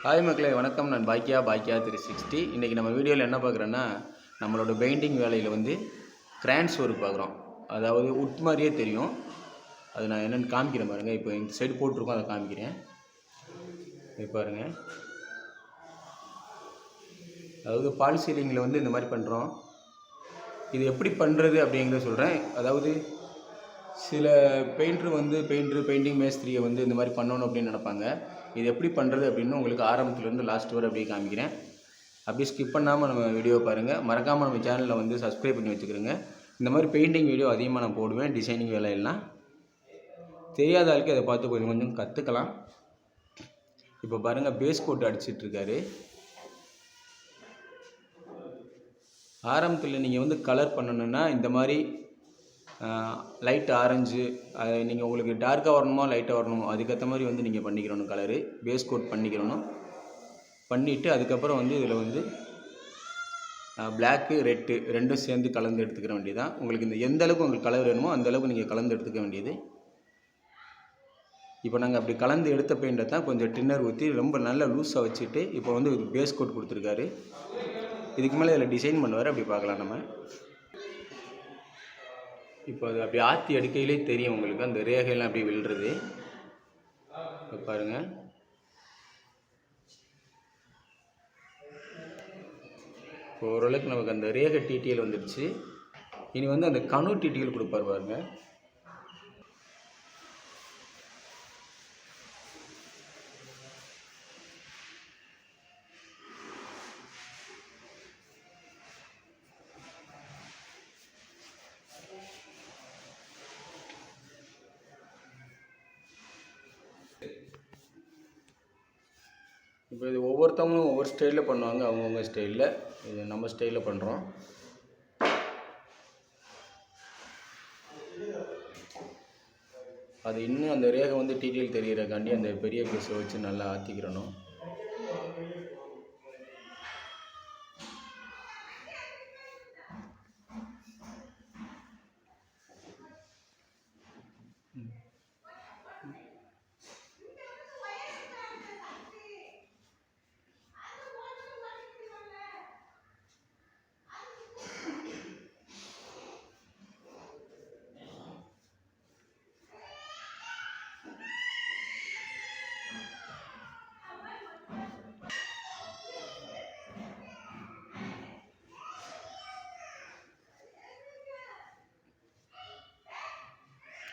Hi மக்களே, வணக்கம். நான் பாக்கியா 360. இன்றைக்கி நம்ம வீடியோவில் என்ன பார்க்குறோன்னா, நம்மளோட பெயிண்டிங் வேலையில் வந்து கிரான்ஸ் ஒர்க் பார்க்குறோம். அதாவது உட் மாதிரியே தெரியும். அது நான் என்னென்னு காமிக்கிறேன் பாருங்கள். இப்போ இந்த சைடு போட்டிருக்கோம், அதை காமிக்கிறேன். இது பாருங்கள். அதாவது பால் சீலிங்கில் வந்து இந்த மாதிரி பண்ணுறோம். இது எப்படி பண்ணுறது அப்படிங்கிறத சொல்கிறேன். அதாவது சில பெயிண்டிங் மேஸ்திரியை வந்து இந்த மாதிரி பண்ணணும் அப்படின்னு நினைப்பாங்க. இது எப்படி பண்ணுறது அப்படின்னு உங்களுக்கு ஆரம்பத்துலேருந்து லாஸ்ட் வரை அப்படியே காமிக்கிறேன். அப்படியே ஸ்கிப் பண்ணாமல் நம்ம வீடியோ பாருங்கள். மறக்காமல் நம்ம சேனலில் வந்து சப்ஸ்கிரைப் பண்ணி வச்சுக்கிறோங்க. இந்த மாதிரி பெயிண்டிங் வீடியோ அதிகமாக நான் போடுவேன். டிசைனிங் வேலையெல்லாம் தெரியாத ஆளுக்கு அதை பார்த்து கொஞ்சம் கொஞ்சம் கற்றுக்கலாம். இப்போ பாருங்கள், பேஸ் கோட் அடிச்சிட்ருக்காரு. ஆரம்பத்தில் நீங்கள் வந்து கலர் பண்ணணுன்னா இந்த மாதிரி லைட் ஆரஞ்சு, நீங்கள் உங்களுக்கு டார்க்காக வரணுமோ லைட்டாக வரணுமோ அதுக்கேற்ற மாதிரி வந்து நீங்கள் பண்ணிக்கிறணும். கலரு பேஸ் கோட் பண்ணிக்கிறணும். பண்ணிவிட்டு அதுக்கப்புறம் வந்து இதில் வந்து பிளாக்கு ரெட்டு ரெண்டும் சேர்ந்து கலந்து எடுத்துக்கிற வேண்டியதான். உங்களுக்கு இந்த எந்த அளவுக்கு உங்களுக்கு கலர் வேணுமோ அந்தளவுக்கு நீங்கள் கலந்து எடுத்துக்க வேண்டியது. இப்போ நாங்கள் அப்படி கலந்து எடுத்த பெயிண்டை தான் கொஞ்சம் டின்னர் ஊற்றி ரொம்ப நல்லா லூஸாக வச்சுட்டு இப்போ வந்து பேஸ் கோட் கொடுத்துருக்காரு. இதுக்கு மேலே இதில் டிசைன் பண்ணுவார். அப்படி பார்க்கலாம் நம்ம. இப்போ அது அப்படி ஆற்றி அடிக்கையிலே தெரியும் உங்களுக்கு, அந்த ரேகையெல்லாம் அப்படி விழுறது. இப்போ பாருங்கள். இப்போ ஓரளவுக்கு நமக்கு அந்த ரேகை டீட்டெயில் வந்துடுச்சு. இனி வந்து அந்த கணு டீட்டெயில் கொடுப்பார் பாருங்கள். இப்போ இது ஒவ்வொருத்தவங்களும் ஒவ்வொரு ஸ்டைலில் பண்ணுவாங்க, அவங்கவுங்க ஸ்டைலில். இது நம்ம ஸ்டைலில் பண்ணுறோம். அது இன்னும் அந்த ரேகை வந்து டீட்டெயில் தெரிகிறக்காண்டி அந்த பெரிய பீஸை வச்சு நல்லா ஆற்றிக்கிறணும்.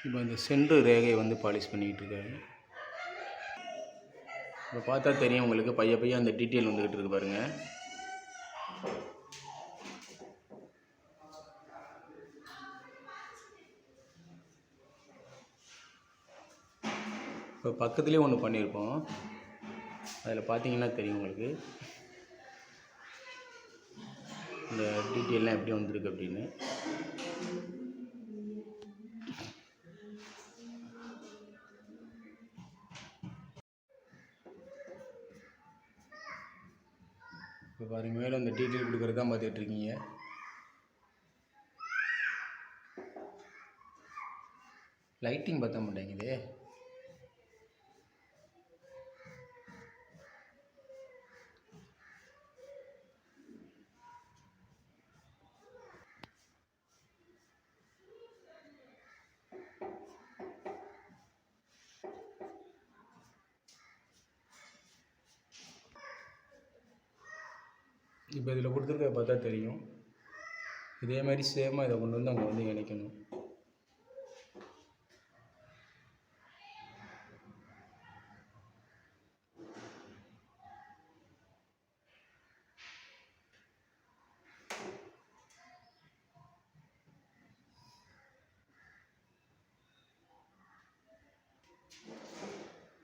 இப்போ இந்த சென்ட்ரு ரேகையை வந்து பாலிஷ் பண்ணிக்கிட்டு இருக்காரு. இப்போ பார்த்தா தெரியும் உங்களுக்கு, பைய அந்த டீட்டெயில் வந்துக்கிட்டு இருக்கு பாருங்கள். இப்போ பக்கத்துலேயே ஒன்று பண்ணியிருப்போம், அதில் பார்த்தீங்கன்னா தெரியும் உங்களுக்கு இந்த டீட்டெயிலெலாம் எப்படி வந்திருக்கு அப்படின்னு. இப்போ பாருங்கள், மேலும் அந்த டீட்டெயில் கொடுக்குறது தான் பார்த்துட்ருக்கீங்க. லைட்டிங் பற்ற மாட்டேங்குது. இப்போ இதில் கொடுத்துருக்க பார்த்தா தெரியும். இதே மாதிரி சேமாக இதை கொண்டு வந்து அங்கே வந்து இணைக்கணும்.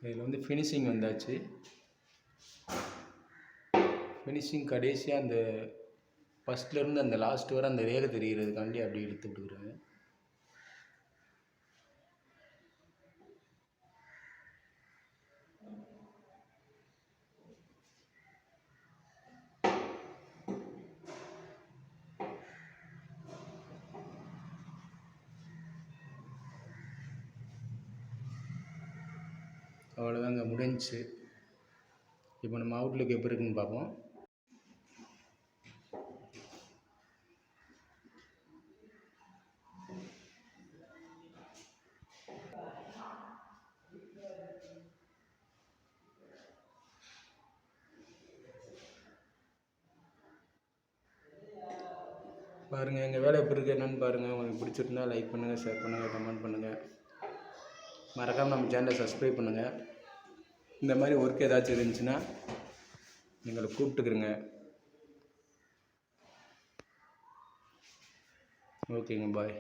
இதில் வந்து ஃபினிஷிங் வந்தாச்சு. ஃபினிஷிங் கடைசியாக அந்த ஃபஸ்ட்லேருந்து அந்த லாஸ்ட் வரை அந்த ரேகை தெரிகிறதுக்காண்டி அப்படி எடுத்து விட்டுக்கிறேங்க. அவ்வளோதாங்க, முடிஞ்சிச்சு. இப்போ நம்ம அவுட்லுக் எப்படி இருக்குன்னு பார்ப்போம். பாருங்கள் எங்கள் வேலை எப்படி இருக்குது என்னென்னு பாருங்கள். உங்களுக்கு பிடிச்சிருந்தா லைக் பண்ணுங்கள், ஷேர் பண்ணுங்கள், கமெண்ட் பண்ணுங்கள். மறக்காமல் நம்ம சேனலை சப்ஸ்கிரைப் பண்ணுங்கள். இந்த மாதிரி ஒர்க் ஏதாச்சும் இருந்துச்சுன்னா எங்களை கூப்பிட்டுக்கிறங்க. ஓகேங்க, பாய்.